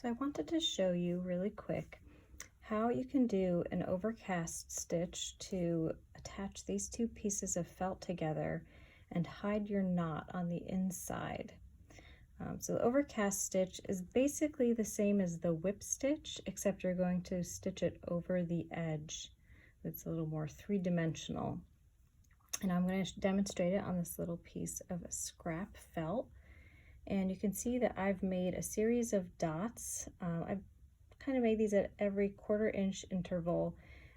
So I wanted to show you really quick how you can do an overcast stitch to attach these two pieces of felt together and hide your knot on the inside. So the overcast stitch is basically the same as the whip stitch, except you're going to stitch it over the edge. It's a little more three-dimensional. And I'm going to demonstrate it on this little piece of scrap felt. And you can see that I've made a series of dots. I've kind of made these at every 1/4 inch interval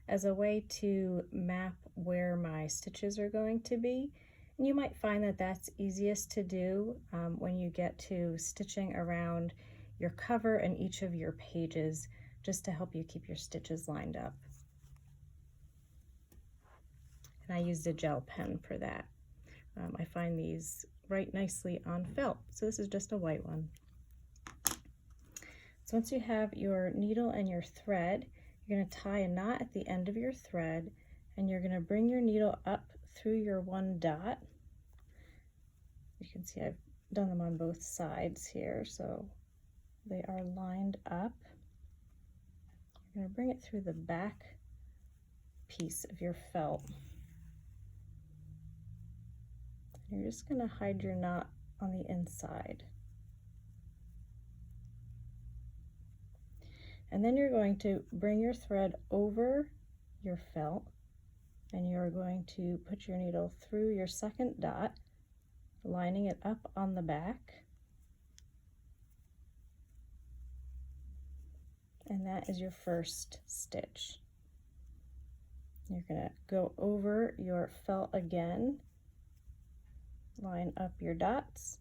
as a way to map where my stitches are going to be. And you might find that that's easiest to do when you get to stitching around your cover and each of your pages, just to help you keep your stitches lined up. And I used a gel pen for that. I find these write nicely on felt, so this is just a white one. So once you have your needle and your thread, you're going to tie a knot at the end of your thread, and you're going to bring your needle up through your one dot. You can see I've done them on both sides here, so they are lined up. You're going to bring it through the back piece of your felt. You're just going to hide your knot on the inside. And then you're going to bring your thread over your felt, and you're going to put your needle through your second dot, lining it up on the back. And that is your first stitch. You're going to go over your felt again, line up your dots,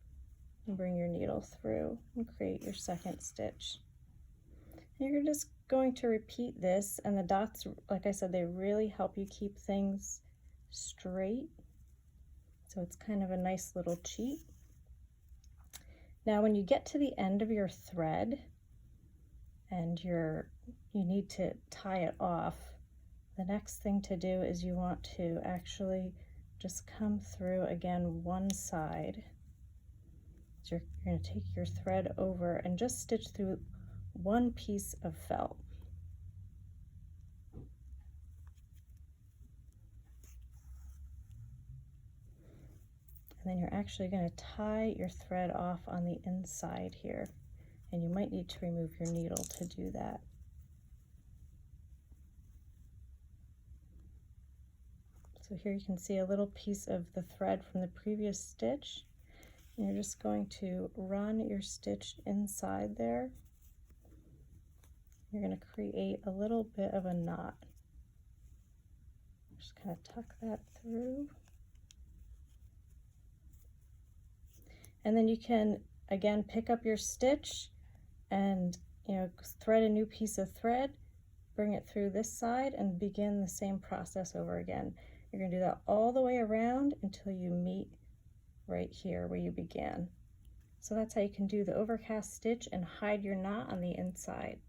and bring your needle through and create your second stitch. And you're just going to repeat this, and the dots, like I said, they really help you keep things straight. So it's kind of a nice little cheat. Now when you get to the end of your thread and you need to tie it off, the next thing to do is you want to actually just come through again one side. So you're going to take your thread over and just stitch through one piece of felt. And then you're actually going to tie your thread off on the inside here, and you might need to remove your needle to do that. So here you can see a little piece of the thread from the previous stitch, and you're just going to run your stitch inside there. You're going to create a little bit of a knot. Just kind of tuck that through. And then you can, again, pick up your stitch and, thread a new piece of thread, bring it through this side, and begin the same process over again. You're going to do that all the way around until you meet right here where you began. So that's how you can do the overcast stitch and hide your knot on the inside.